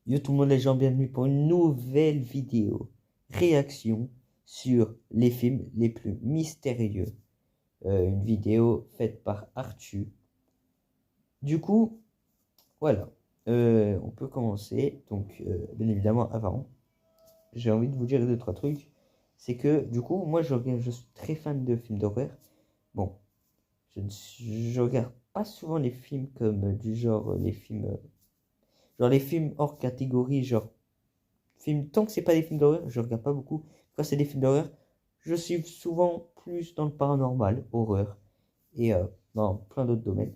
Yo tout le monde les gens, bienvenue pour une nouvelle vidéo réaction sur les films les plus mystérieux. Une vidéo faite par Arthur. Du coup, voilà, on peut commencer. Donc, bien évidemment, avant, j'ai envie de vous dire deux, trois trucs. C'est que, du coup, moi, je suis très fan de films d'horreur. Bon, je regarde pas souvent les films comme du genre, genre les films hors catégorie, genre tant que c'est pas des films d'horreur, je regarde pas beaucoup. Quand c'est des films d'horreur, je suis souvent plus dans le paranormal, horreur, et dans plein d'autres domaines.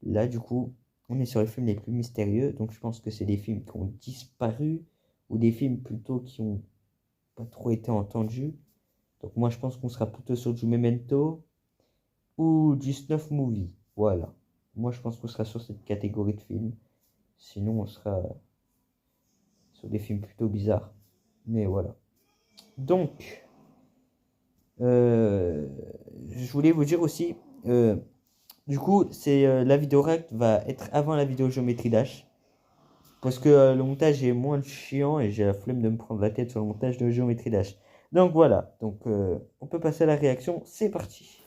Là, du coup, on est sur les films les plus mystérieux, donc je pense que c'est des films qui ont disparu, ou des films plutôt qui ont pas trop été entendus. Donc moi, je pense qu'on sera plutôt sur du Memento, ou du Snuff Movie, voilà. Moi, je pense qu'on sera sur cette catégorie de films. Sinon, on sera sur des films plutôt bizarres. Mais voilà. Donc, je voulais vous dire aussi, du coup, la vidéo react va être avant la vidéo géométrie dash. Parce que le montage est moins chiant et j'ai la flemme de me prendre la tête sur le montage de géométrie dash. Donc voilà, donc on peut passer à la réaction, c'est parti.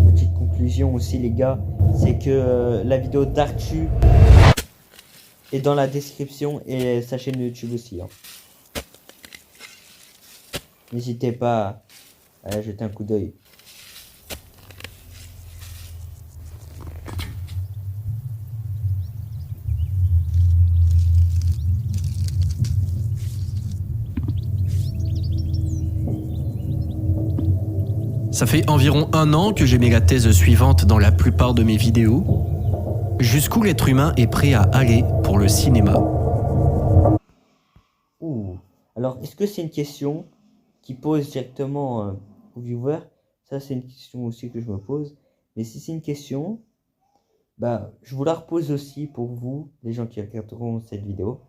Petite conclusion aussi les gars, c'est que la vidéo d'Arthur est dans la description et sa chaîne YouTube aussi. Hein. N'hésitez pas à jeter un coup d'œil. Ça fait environ 1 an que j'ai mis la thèse suivante dans la plupart de mes vidéos. Jusqu'où l'être humain est prêt à aller pour le cinéma? Ouh. Alors, est-ce que c'est une question qui pose directement aux viewers? Ça, c'est une question aussi que je me pose. Mais si c'est une question, bah, je vous la repose aussi pour vous, les gens qui regarderont cette vidéo.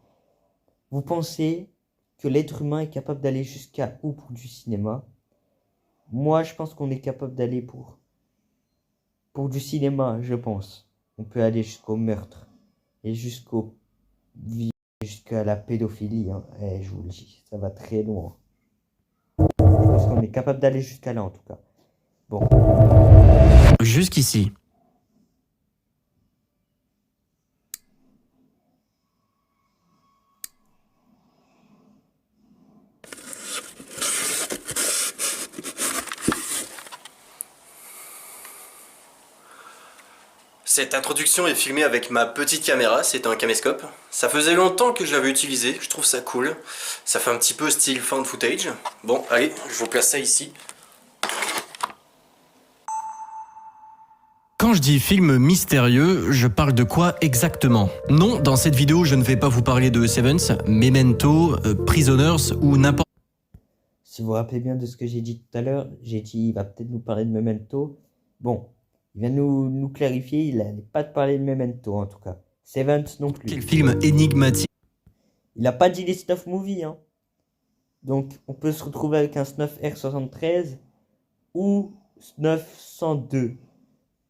Vous pensez que l'être humain est capable d'aller jusqu'à où pour du cinéma? Moi, je pense qu'on est capable d'aller pour du cinéma, je pense. On peut aller jusqu'au meurtre et jusqu'à la pédophilie. Hein. Et je vous le dis, ça va très loin. Je pense qu'on est capable d'aller jusqu'à là en tout cas. Bon. Jusqu'ici. Cette introduction est filmée avec ma petite caméra, c'est un caméscope. Ça faisait longtemps que je l'avais utilisé, je trouve ça cool. Ça fait un petit peu style found footage. Bon, allez, je vous place ça ici. Quand je dis film mystérieux, je parle de quoi exactement? Non, dans cette vidéo, je ne vais pas vous parler de Sevens, Memento, Prisoners ou n'importe... Si vous vous rappelez bien de ce que j'ai dit tout à l'heure, j'ai dit il va peut-être nous parler de Memento. Bon, il vient nous clarifier, il n'a pas de parler de Memento en tout cas. Sevens non plus. Quel film énigmatique. Il n'a pas dit les Snuff Movies. Hein. Donc on peut se retrouver avec un Snuff R73 ou Snuff 102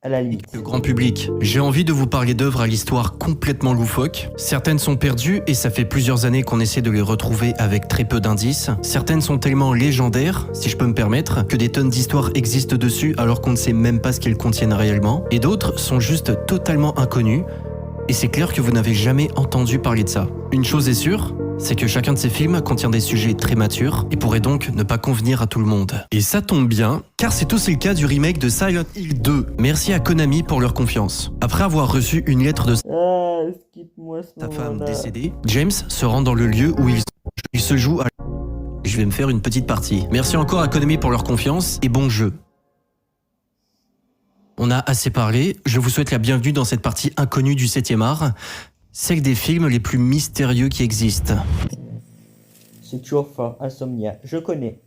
à la limite. Le grand public. J'ai envie de vous parler d'œuvres à l'histoire complètement loufoque. Certaines sont perdues et ça fait plusieurs années qu'on essaie de les retrouver avec très peu d'indices. Certaines sont tellement légendaires, si je peux me permettre, que des tonnes d'histoires existent dessus alors qu'on ne sait même pas ce qu'elles contiennent réellement. Et d'autres sont juste totalement inconnues. Et c'est clair que vous n'avez jamais entendu parler de ça. Une chose est sûre, c'est que chacun de ces films contient des sujets très matures et pourrait donc ne pas convenir à tout le monde. Et ça tombe bien, car c'est aussi le cas du remake de Silent Hill 2. Merci à Konami pour leur confiance. Après avoir reçu une lettre de sa femme décédée, James se rend dans le lieu où il se joue à... Je vais me faire une petite partie. Merci encore à Konami pour leur confiance et bon jeu. On a assez parlé, je vous souhaite la bienvenue dans cette partie inconnue du 7e art, celle des films les plus mystérieux qui existent. C'est toujours fort, Insomnia, je connais.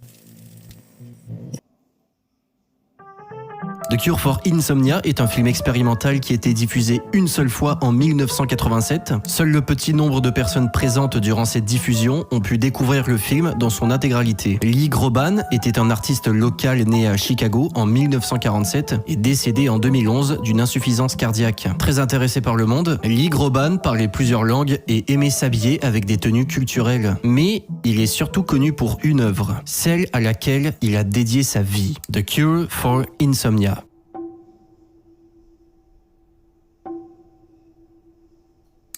The Cure for Insomnia est un film expérimental qui a été diffusé une seule fois en 1987. Seul le petit nombre de personnes présentes durant cette diffusion ont pu découvrir le film dans son intégralité. Lee Groban était un artiste local né à Chicago en 1947 et décédé en 2011 d'une insuffisance cardiaque. Très intéressé par le monde, Lee Groban parlait plusieurs langues et aimait s'habiller avec des tenues culturelles. Mais il est surtout connu pour une œuvre, celle à laquelle il a dédié sa vie, The Cure for Insomnia.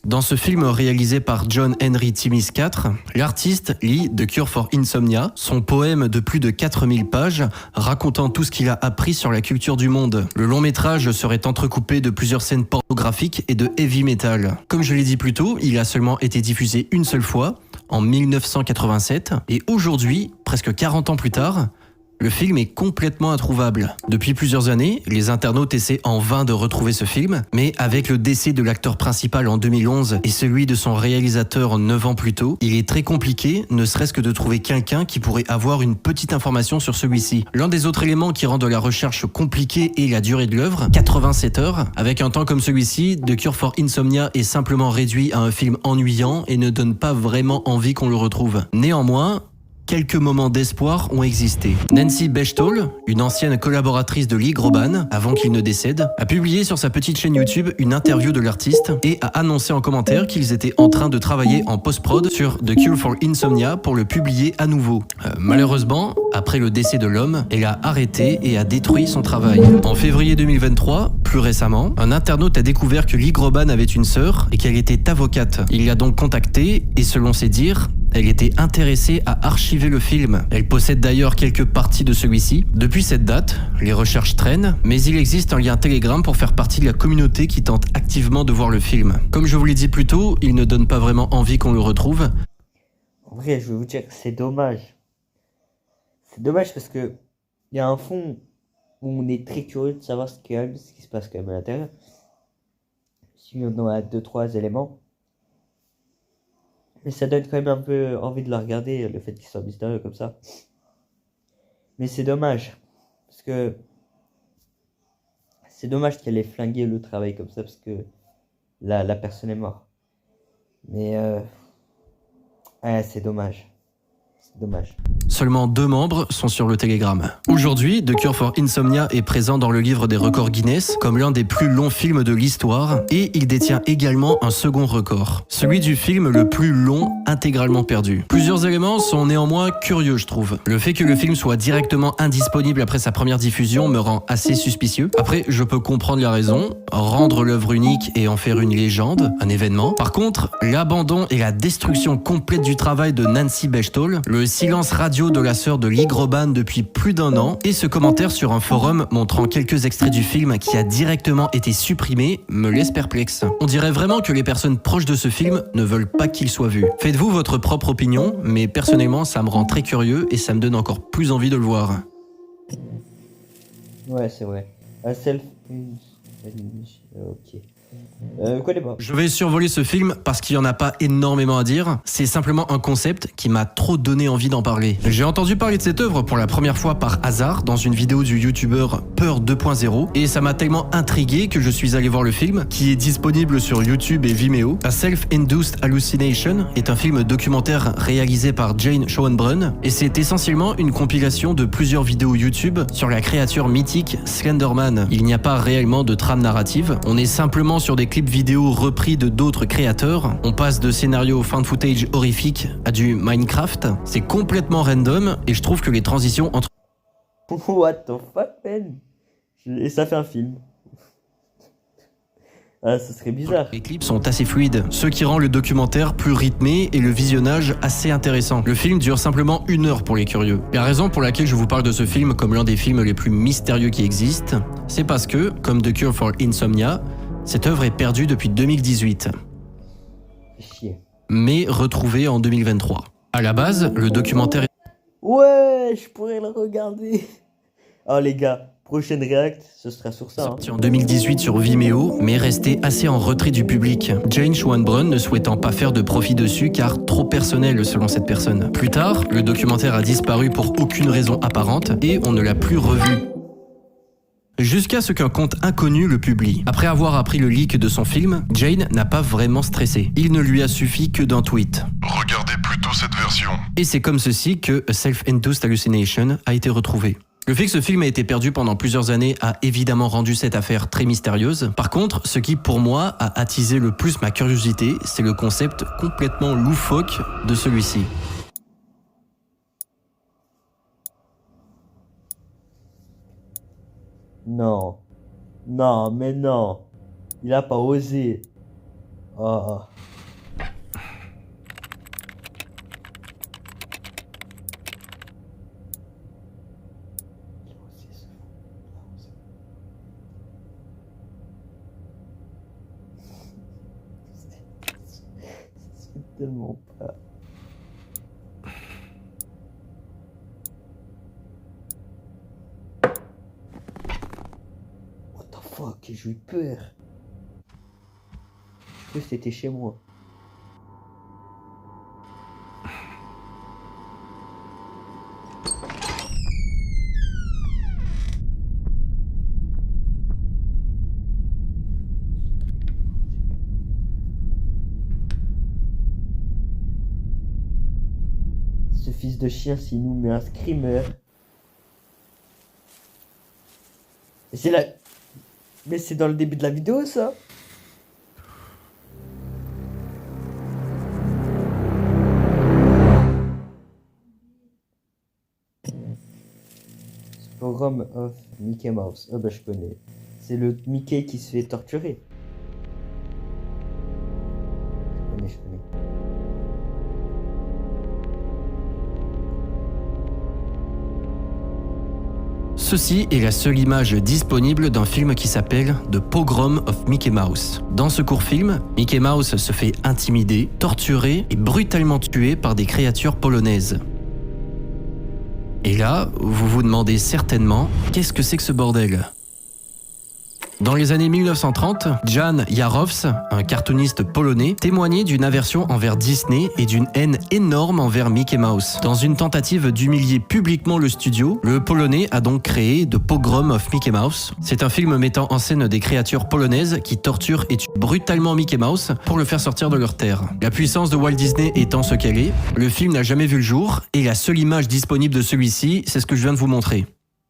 Dans ce film réalisé par John Henry Timmis IV, l'artiste lit The Cure for Insomnia, son poème de plus de 4000 pages racontant tout ce qu'il a appris sur la culture du monde. Le long métrage serait entrecoupé de plusieurs scènes pornographiques et de heavy metal. Comme je l'ai dit plus tôt, il a seulement été diffusé une seule fois, en 1987, et aujourd'hui, presque 40 ans plus tard, le film est complètement introuvable. Depuis plusieurs années, les internautes essaient en vain de retrouver ce film, mais avec le décès de l'acteur principal en 2011 et celui de son réalisateur 9 ans plus tôt, il est très compliqué, ne serait-ce que de trouver quelqu'un qui pourrait avoir une petite information sur celui-ci. L'un des autres éléments qui rendent la recherche compliquée est la durée de l'œuvre, 87 heures. Avec un temps comme celui-ci, The Cure for Insomnia est simplement réduit à un film ennuyant et ne donne pas vraiment envie qu'on le retrouve. Néanmoins, quelques moments d'espoir ont existé. Nancy Bechtold, une ancienne collaboratrice de Lee Groban, avant qu'il ne décède, a publié sur sa petite chaîne YouTube une interview de l'artiste et a annoncé en commentaire qu'ils étaient en train de travailler en post-prod sur The Cure for Insomnia pour le publier à nouveau. Malheureusement, après le décès de l'homme, elle a arrêté et a détruit son travail. En février 2023, plus récemment, un internaute a découvert que Lee Groban avait une sœur et qu'elle était avocate. Il l'a donc contactée et selon ses dires, elle était intéressée à archiver le film. Elle possède d'ailleurs quelques parties de celui-ci. Depuis cette date, les recherches traînent, mais il existe un lien Telegram pour faire partie de la communauté qui tente activement de voir le film. Comme je vous l'ai dit plus tôt, il ne donne pas vraiment envie qu'on le retrouve. En vrai, je vais vous dire que c'est dommage. C'est dommage parce que il y a un fond où on est très curieux de savoir ce qui se passe quand même à l'intérieur. Si on a 2-3 éléments. Mais ça donne quand même un peu envie de la regarder, le fait qu'il soit mystérieux comme ça. Mais c'est dommage. Parce que c'est dommage qu'elle ait flingué le travail comme ça, parce que la personne est morte. Mais c'est dommage. C'est dommage. Seulement 2 membres sont sur le Telegram. Aujourd'hui, The Cure for Insomnia est présent dans le livre des records Guinness comme l'un des plus longs films de l'histoire et il détient également un second record, celui du film le plus long intégralement perdu. Plusieurs éléments sont néanmoins curieux, je trouve. Le fait que le film soit directement indisponible après sa première diffusion me rend assez suspicieux. Après, je peux comprendre la raison, rendre l'œuvre unique et en faire une légende, un événement. Par contre, l'abandon et la destruction complète du travail de Nancy Bechtold, le silence radio de la sœur de Lee Groban depuis plus d'1 an et ce commentaire sur un forum montrant quelques extraits du film qui a directement été supprimé me laisse perplexe. On dirait vraiment que les personnes proches de ce film ne veulent pas qu'il soit vu. Faites-vous votre propre opinion, mais personnellement ça me rend très curieux et ça me donne encore plus envie de le voir. Ouais, c'est vrai. Ok. Connais pas. Je vais survoler ce film parce qu'il n'y en a pas énormément à dire. C'est simplement un concept qui m'a trop donné envie d'en parler. J'ai entendu parler de cette œuvre pour la première fois par hasard dans une vidéo du youtubeur Peur 2.0 et ça m'a tellement intrigué que je suis allé voir le film qui est disponible sur YouTube et Vimeo. A Self-Induced Hallucination est un film documentaire réalisé par Jane Schoenbrunn et c'est essentiellement une compilation de plusieurs vidéos YouTube sur la créature mythique Slenderman. Il n'y a pas réellement de trame narrative, on est simplement sur des clips vidéo repris de d'autres créateurs. On passe de scénarios found footage horrifiques à du Minecraft. C'est complètement random et je trouve que les transitions entre... What the fuck, man? Et ça fait un film. Ah, ça serait bizarre. Les clips sont assez fluides, ce qui rend le documentaire plus rythmé et le visionnage assez intéressant. Le film dure simplement 1 heure pour les curieux. La raison pour laquelle je vous parle de ce film comme l'un des films les plus mystérieux qui existent, c'est parce que, comme The Cure for Insomnia, cette œuvre est perdue depuis 2018, mais retrouvée en 2023. À la base, le documentaire est... Ouais, je pourrais le regarder. Oh les gars, prochaine react, ce sera sur ça. Sorti en 2018 sur Vimeo, mais resté assez en retrait du public. Jane Schoenbrunn ne souhaitant pas faire de profit dessus car trop personnel selon cette personne. Plus tard, le documentaire a disparu pour aucune raison apparente et on ne l'a plus revu. Jusqu'à ce qu'un compte inconnu le publie. Après avoir appris le leak de son film, Jane n'a pas vraiment stressé. Il ne lui a suffi que d'un tweet. Regardez plutôt cette version. Et c'est comme ceci que A Self-Induced Hallucination a été retrouvé. Le fait que ce film ait été perdu pendant plusieurs années a évidemment rendu cette affaire très mystérieuse. Par contre, ce qui pour moi a attisé le plus ma curiosité, c'est le concept complètement loufoque de celui-ci. Non. Non, mais non. Il a pas osé. Oh. C'est tellement pas. What the fuck, j'ai eu peur. Je crois que c'était chez moi. Ce fils de chien, s'il nous met un screamer. C'est la... Mais c'est dans le début de la vidéo, ça. Forum of Mickey Mouse. Oh bah je connais. C'est le Mickey qui se fait torturer. Je connais. Ceci est la seule image disponible d'un film qui s'appelle The Pogrom of Mickey Mouse. Dans ce court film, Mickey Mouse se fait intimider, torturer et brutalement tuer par des créatures polonaises. Et là, vous vous demandez certainement, qu'est-ce que c'est que ce bordel ? Dans les années 1930, Jan Jarowski, un cartooniste polonais, témoignait d'une aversion envers Disney et d'une haine énorme envers Mickey Mouse. Dans une tentative d'humilier publiquement le studio, le Polonais a donc créé The Pogrom of Mickey Mouse. C'est un film mettant en scène des créatures polonaises qui torturent et tuent brutalement Mickey Mouse pour le faire sortir de leur terre. La puissance de Walt Disney étant ce qu'elle est, le film n'a jamais vu le jour et la seule image disponible de celui-ci, c'est ce que je viens de vous montrer.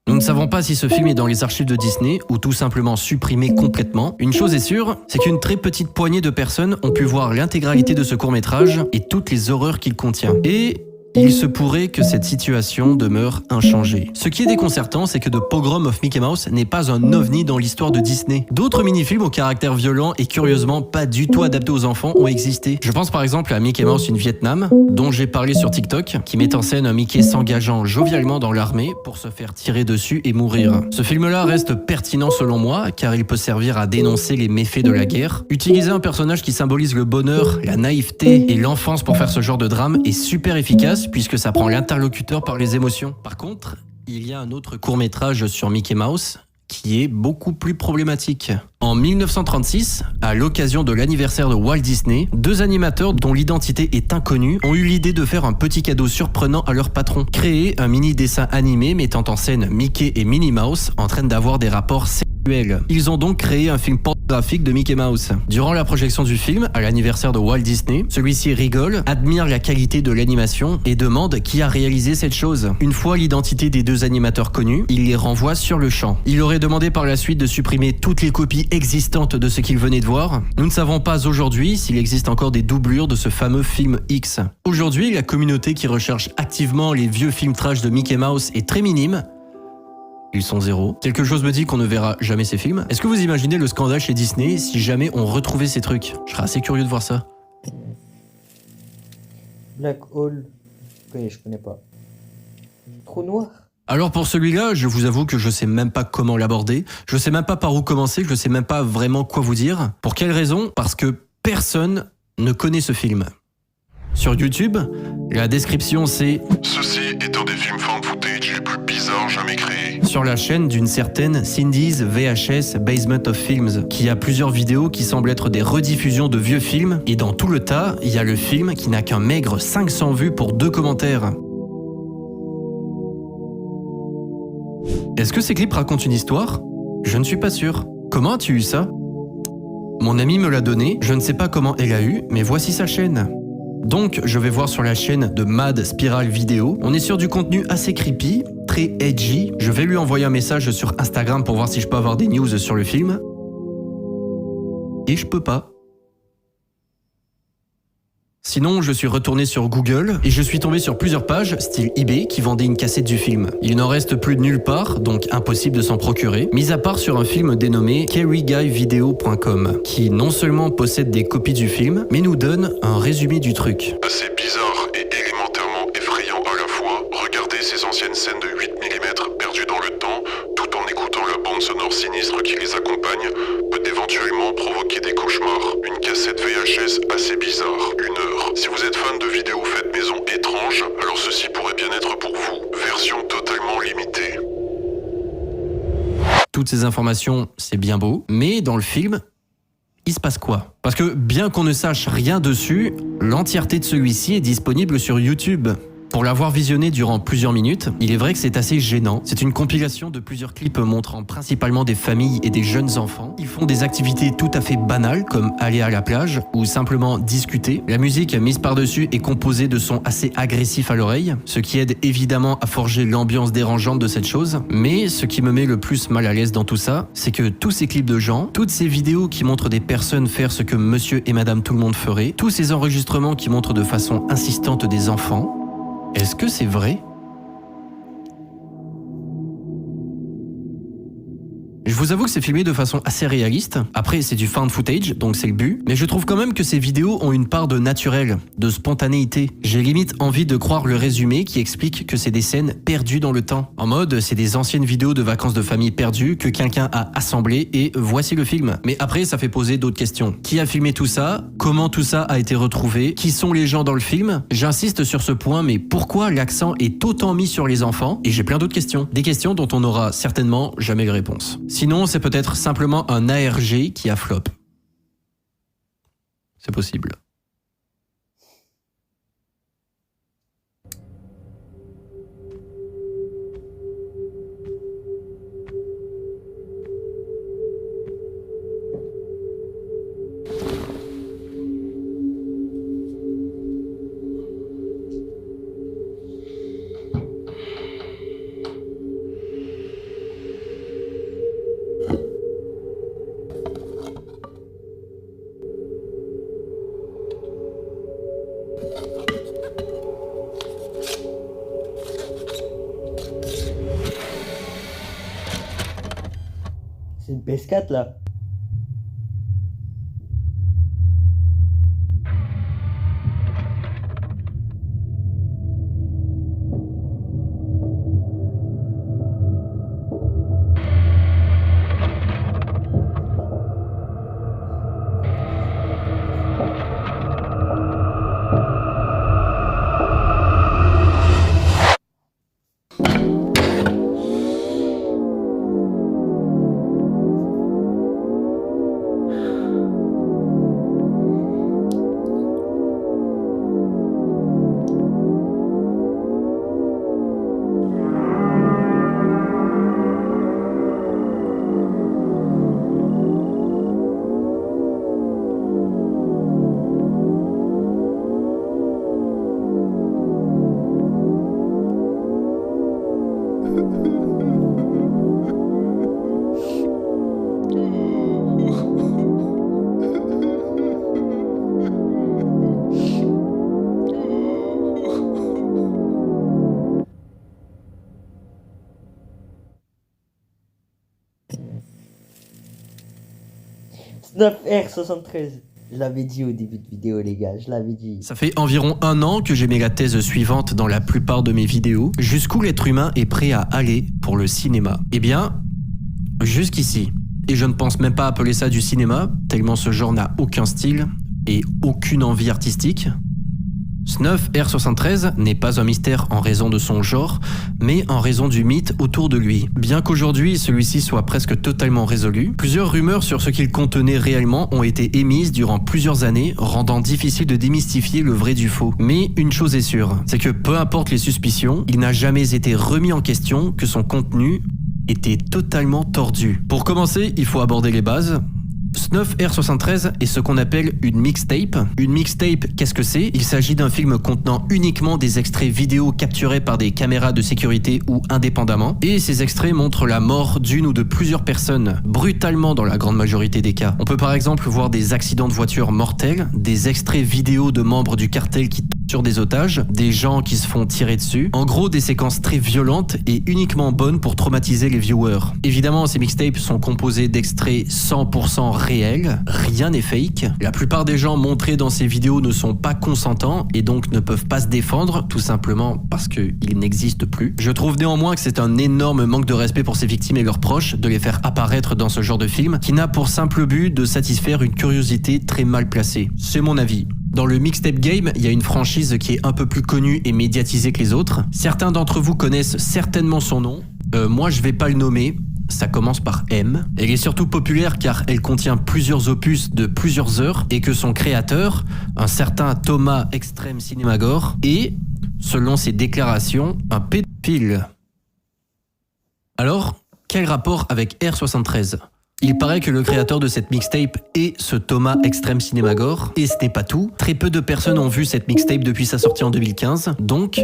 Nous ne savons pas si ce film est dans les archives de Disney ou tout simplement supprimé complètement. Une chose est sûre, c'est qu'une très petite poignée de personnes ont pu voir l'intégralité de ce court-métrage et toutes les horreurs qu'il contient. Et il se pourrait que cette situation demeure inchangée. Ce qui est déconcertant, c'est que The Pogrom of Mickey Mouse n'est pas un ovni dans l'histoire de Disney. D'autres mini-films au caractère violent et curieusement pas du tout adaptés aux enfants ont existé. Je pense par exemple à Mickey Mouse in Vietnam, dont j'ai parlé sur TikTok, qui met en scène un Mickey s'engageant jovialement dans l'armée pour se faire tirer dessus et mourir. Ce film-là reste pertinent selon moi, car il peut servir à dénoncer les méfaits de la guerre. Utiliser un personnage qui symbolise le bonheur, la naïveté et l'enfance pour faire ce genre de drame est super efficace, puisque ça prend l'interlocuteur par les émotions. Par contre, il y a un autre court-métrage sur Mickey Mouse qui est beaucoup plus problématique. En 1936, à l'occasion de l'anniversaire de Walt Disney, deux animateurs dont l'identité est inconnue ont eu l'idée de faire un petit cadeau surprenant à leur patron. Créer un mini dessin animé mettant en scène Mickey et Minnie Mouse en train d'avoir des rapports sexuels. Ils ont donc créé un film pornographique de Mickey Mouse. Durant la projection du film, à l'anniversaire de Walt Disney, celui-ci rigole, admire la qualité de l'animation et demande qui a réalisé cette chose. Une fois l'identité des deux animateurs connus, il les renvoie sur le champ. Il aurait demandé par la suite de supprimer toutes les copies existantes de ce qu'il venait de voir. Nous ne savons pas aujourd'hui s'il existe encore des doublures de ce fameux film X. Aujourd'hui, la communauté qui recherche activement les vieux films trash de Mickey Mouse est très minime. Ils sont zéro. Quelque chose me dit qu'on ne verra jamais ces films. Est-ce que vous imaginez le scandale chez Disney si jamais on retrouvait ces trucs? Je serais assez curieux de voir ça. Black Hole. Je connais pas. Trou noir. Alors pour celui-là, je vous avoue que je sais même pas comment l'aborder. Je sais même pas par où commencer. Je sais même pas vraiment quoi vous dire. Pour quelle raison? Parce que personne ne connaît ce film. Sur YouTube, la description c'est « Ceci est un des films found footage les plus bizarres jamais créés. » sur la chaîne d'une certaine Cindy's VHS Basement of Films, qui a plusieurs vidéos qui semblent être des rediffusions de vieux films, et dans tout le tas, il y a le film qui n'a qu'un maigre 500 vues pour 2 commentaires. Est-ce que ces clips racontent une histoire? Je ne suis pas sûr. Comment as-tu eu ça? Mon amie me l'a donné, je ne sais pas comment elle a eu, mais voici sa chaîne. Donc, je vais voir sur la chaîne de Mad Spiral Vidéo. On est sur du contenu assez creepy, très edgy. Je vais lui envoyer un message sur Instagram pour voir si je peux avoir des news sur le film. Et je peux pas. Sinon, je suis retourné sur Google et je suis tombé sur plusieurs pages, style eBay, qui vendaient une cassette du film. Il n'en reste plus de nulle part, donc impossible de s'en procurer, mis à part sur un film dénommé carryguyvideo.com, qui non seulement possède des copies du film, mais nous donne un résumé du truc. Assez bizarre et élémentairement effrayant à la fois, regardez ces anciennes scènes de 8 mm perdues dans le temps, tout en écoutant la bande sonore sinistre qui les accompagne, peut éventuellement provoquer des cauchemars. Une cassette VHS assez bizarre, 1 heure. Si vous êtes fan de vidéos faites maison étranges, alors ceci pourrait bien être pour vous. Version totalement limitée. Toutes ces informations, c'est bien beau, mais dans le film, il se passe quoi? Parce que bien qu'on ne sache rien dessus, l'entièreté de celui-ci est disponible sur YouTube. Pour l'avoir visionné durant plusieurs minutes, il est vrai que c'est assez gênant. C'est une compilation de plusieurs clips montrant principalement des familles et des jeunes enfants. Ils font des activités tout à fait banales, comme aller à la plage ou simplement discuter. La musique mise par-dessus est composée de sons assez agressifs à l'oreille, ce qui aide évidemment à forger l'ambiance dérangeante de cette chose. Mais ce qui me met le plus mal à l'aise dans tout ça, c'est que tous ces clips de gens, toutes ces vidéos qui montrent des personnes faire ce que monsieur et madame tout le monde ferait, tous ces enregistrements qui montrent de façon insistante des enfants, est-ce que c'est vrai? Je vous avoue que c'est filmé de façon assez réaliste. Après, c'est du found footage, donc c'est le but. Mais je trouve quand même que ces vidéos ont une part de naturel, de spontanéité. J'ai limite envie de croire le résumé qui explique que c'est des scènes perdues dans le temps. En mode, c'est des anciennes vidéos de vacances de famille perdues que quelqu'un a assemblées et voici le film. Mais après, ça fait poser d'autres questions. Qui a filmé tout ça? Comment tout ça a été retrouvé? Qui sont les gens dans le film? J'insiste sur ce point, mais pourquoi l'accent est autant mis sur les enfants? Et j'ai plein d'autres questions. Des questions dont on n'aura certainement jamais les réponses. Sinon, c'est peut-être simplement un ARG qui a flop. C'est possible. C'est une PS4 là. R73. Je l'avais dit au début de vidéo, les gars, je l'avais dit. Ça fait environ 1 an que j'ai mis la thèse suivante dans la plupart de mes vidéos. Jusqu'où l'être humain est prêt à aller pour le cinéma? Eh bien, jusqu'ici. Et je ne pense même pas appeler ça du cinéma, tellement ce genre n'a aucun style et aucune envie artistique. Snuff R73 n'est pas un mystère en raison de son genre, mais en raison du mythe autour de lui. Bien qu'aujourd'hui celui-ci soit presque totalement résolu, plusieurs rumeurs sur ce qu'il contenait réellement ont été émises durant plusieurs années, rendant difficile de démystifier le vrai du faux. Mais une chose est sûre, c'est que peu importe les suspicions, il n'a jamais été remis en question que son contenu était totalement tordu. Pour commencer, il faut aborder les bases. Snuff R73 est ce qu'on appelle une mixtape. Une mixtape, qu'est-ce que c'est? Il s'agit d'un film contenant uniquement des extraits vidéo capturés par des caméras de sécurité ou indépendamment. Et ces extraits montrent la mort d'une ou de plusieurs personnes, brutalement dans la grande majorité des cas. On peut par exemple voir des accidents de voiture mortels, des extraits vidéo de membres du cartel qui torturent des otages, des gens qui se font tirer dessus. En gros, des séquences très violentes et uniquement bonnes pour traumatiser les viewers. Évidemment, ces mixtapes sont composés d'extraits 100% réel, rien n'est fake. La plupart des gens montrés dans ces vidéos ne sont pas consentants et donc ne peuvent pas se défendre, tout simplement parce qu'ils n'existent plus. Je trouve néanmoins que c'est un énorme manque de respect pour ces victimes et leurs proches de les faire apparaître dans ce genre de film qui n'a pour simple but de satisfaire une curiosité très mal placée. C'est mon avis. Dans le mixtape game, il y a une franchise qui est un peu plus connue et médiatisée que les autres. Certains d'entre vous connaissent certainement son nom. Moi, je vais pas le nommer. Ça commence par M. Elle est surtout populaire car elle contient plusieurs opus de plusieurs heures et que son créateur, un certain Thomas Extreme Cinemagore, est, selon ses déclarations, un pédophile. Alors, quel rapport avec R73 ? Il paraît que le créateur de cette mixtape est ce Thomas Extreme Cinemagore, et ce n'est pas tout. Très peu de personnes ont vu cette mixtape depuis sa sortie en 2015, donc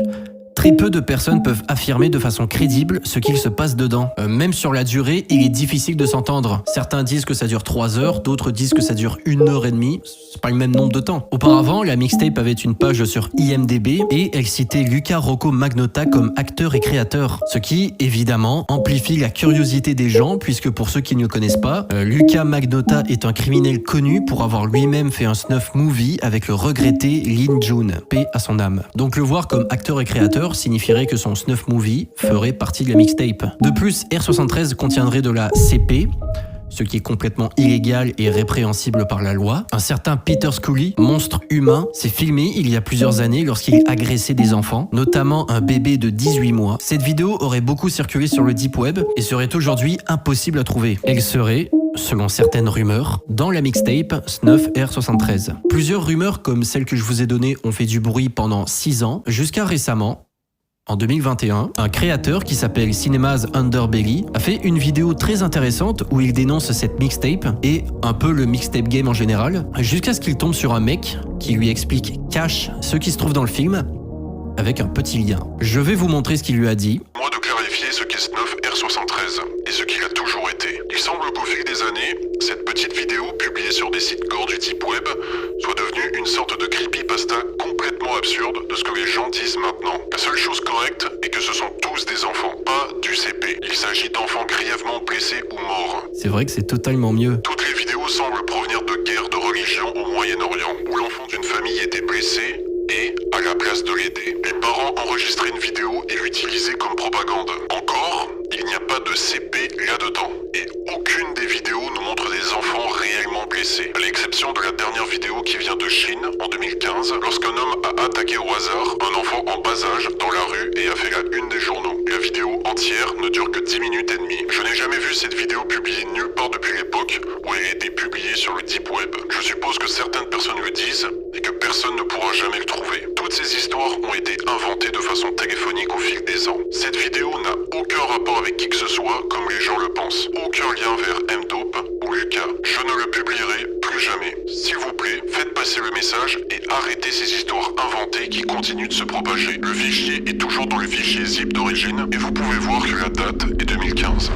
très peu de personnes peuvent affirmer de façon crédible ce qu'il se passe dedans. Même sur la durée, il est difficile de s'entendre. Certains disent que ça dure 3 heures, d'autres disent que ça dure 1h30. C'est pas le même nombre de temps. Auparavant, la mixtape avait une page sur IMDb et elle citait Luca Rocco Magnotta comme acteur et créateur. Ce qui, évidemment, amplifie la curiosité des gens puisque pour ceux qui ne le connaissent pas, Luca Magnotta est un criminel connu pour avoir lui-même fait un snuff movie avec le regretté Lin Jun, paix à son âme. Donc le voir comme acteur et créateur signifierait que son snuff movie ferait partie de la mixtape. De plus, R73 contiendrait de la CP, ce qui est complètement illégal et répréhensible par la loi. Un certain Peter Scully, monstre humain, s'est filmé il y a plusieurs années lorsqu'il agressait des enfants, notamment un bébé de 18 mois. Cette vidéo aurait beaucoup circulé sur le Deep Web et serait aujourd'hui impossible à trouver. Elle serait, selon certaines rumeurs, dans la mixtape Snuff R73. Plusieurs rumeurs comme celle que je vous ai donnée ont fait du bruit pendant 6 ans, jusqu'à récemment. En 2021, un créateur qui s'appelle Cinema's Underbelly a fait une vidéo très intéressante où il dénonce cette mixtape et un peu le mixtape game en général, jusqu'à ce qu'il tombe sur un mec qui lui explique cash ce qui se trouve dans le film avec un petit lien. Je vais vous montrer ce qu'il lui a dit. Moi de clarifier ce qu'est Snuff R73 et ce qu'il a toujours été. Il semble qu'au fil des années, cette petite vidéo publiée sur des sites gore du Deep Web soit devenue une sorte de creepypasta complètement absurde de ce que les gens disent maintenant. La seule chose correcte est que ce sont tous des enfants, pas du CP. Il s'agit d'enfants grièvement blessés ou morts. C'est vrai que c'est totalement mieux. Toutes les vidéos semblent provenir de guerres de religion au Moyen-Orient, où l'enfant d'une famille était blessé et, à la place de l'aider, les parents enregistraient une vidéo et l'utilisaient comme propagande. Encore, il n'y a pas de CP là-dedans. Et aucune des vidéos ne montre des enfants réellement blessés. À l'exception de la dernière vidéo qui vient de Chine, en 2015, lorsqu'un homme a attaqué au hasard un enfant en bas âge dans la rue et a fait la une des journaux. La vidéo entière ne dure que 10 minutes et demie. Je n'ai jamais vu cette vidéo publiée nulle part depuis l'époque où elle a été publiée sur le Deep Web. Je suppose que certaines personnes le disent et que personne ne pourra jamais le trouver. Toutes ces histoires ont été inventées de façon téléphonique au fil des ans. Cette vidéo n'a aucun rapport avec qui que ce soit, comme les gens le pensent. Aucun lien vers M-Dope ou Lucas. Je ne le publierai plus jamais. S'il vous plaît, faites passer le message et arrêtez ces histoires inventées qui continuent de se propager. Le fichier est toujours dans le fichier zip d'origine et vous pouvez voir que la date est 2015.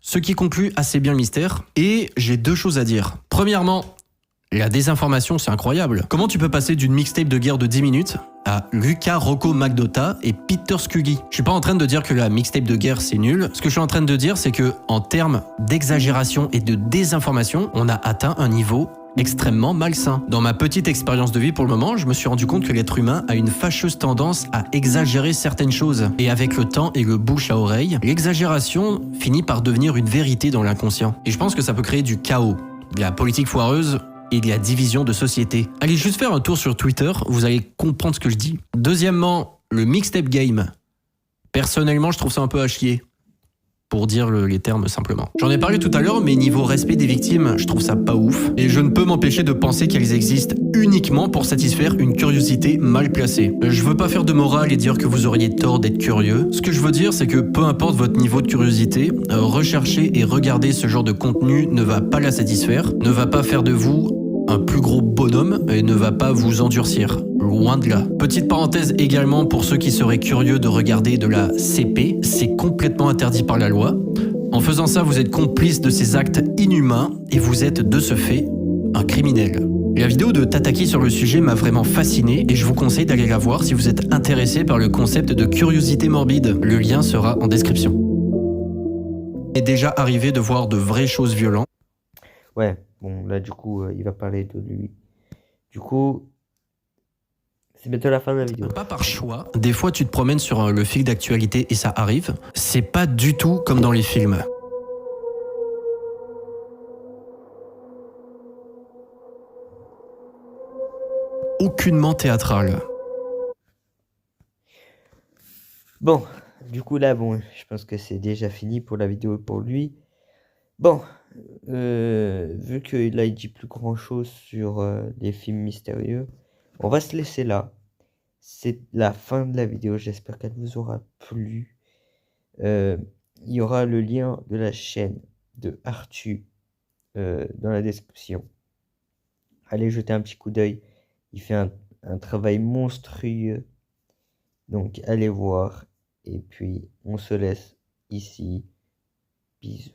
Ce qui conclut assez bien le mystère, et j'ai 2 choses à dire. Premièrement, la désinformation, c'est incroyable. Comment tu peux passer d'une mixtape de guerre de 10 minutes à Luca Rocco Magnotta et Peter Scully? Je suis pas en train de dire que la mixtape de guerre c'est nul. Ce que je suis en train de dire, c'est que en termes d'exagération et de désinformation, on a atteint un niveau extrêmement malsain. Dans ma petite expérience de vie pour le moment, je me suis rendu compte que l'être humain a une fâcheuse tendance à exagérer certaines choses. Et avec le temps et le bouche à oreille, l'exagération finit par devenir une vérité dans l'inconscient. Et je pense que ça peut créer du chaos, de la politique foireuse et de la division de société. Allez juste faire un tour sur Twitter, vous allez comprendre ce que je dis. Deuxièmement, le mixtape game. Personnellement, je trouve ça un peu à chier. pour dire les termes simplement. J'en ai parlé tout à l'heure, mais niveau respect des victimes, je trouve ça pas ouf. Et je ne peux m'empêcher de penser qu'elles existent uniquement pour satisfaire une curiosité mal placée. Je veux pas faire de morale et dire que vous auriez tort d'être curieux. Ce que je veux dire, c'est que peu importe votre niveau de curiosité, rechercher et regarder ce genre de contenu ne va pas la satisfaire, ne va pas faire de vous un plus gros bonhomme et ne va pas vous endurcir. Loin de là. Petite parenthèse également pour ceux qui seraient curieux de regarder de la CP, c'est complètement interdit par la loi. En faisant ça, vous êtes complice de ces actes inhumains et vous êtes de ce fait un criminel. La vidéo de Tataki sur le sujet m'a vraiment fasciné et je vous conseille d'aller la voir si vous êtes intéressé par le concept de curiosité morbide. Le lien sera en description. Il est déjà arrivé de voir de vraies choses violentes. Ouais, bon, là, du coup, il va parler de lui. Du coup, c'est bientôt la fin de la vidéo. Pas par choix. Des fois, tu te promènes sur le fil d'actualité et ça arrive. C'est pas du tout comme dans les films. Aucunement théâtral. Bon, du coup, là, bon, je pense que c'est déjà fini pour la vidéo pour lui. Bon, vu qu'il a dit plus grand chose sur les films mystérieux, on va se laisser là. C'est la fin de la vidéo, j'espère qu'elle vous aura plu. Il y aura le lien de la chaîne de Artu dans la description. Allez jeter un petit coup d'œil, il fait un travail monstrueux. Donc allez voir, et puis on se laisse ici. Bisous.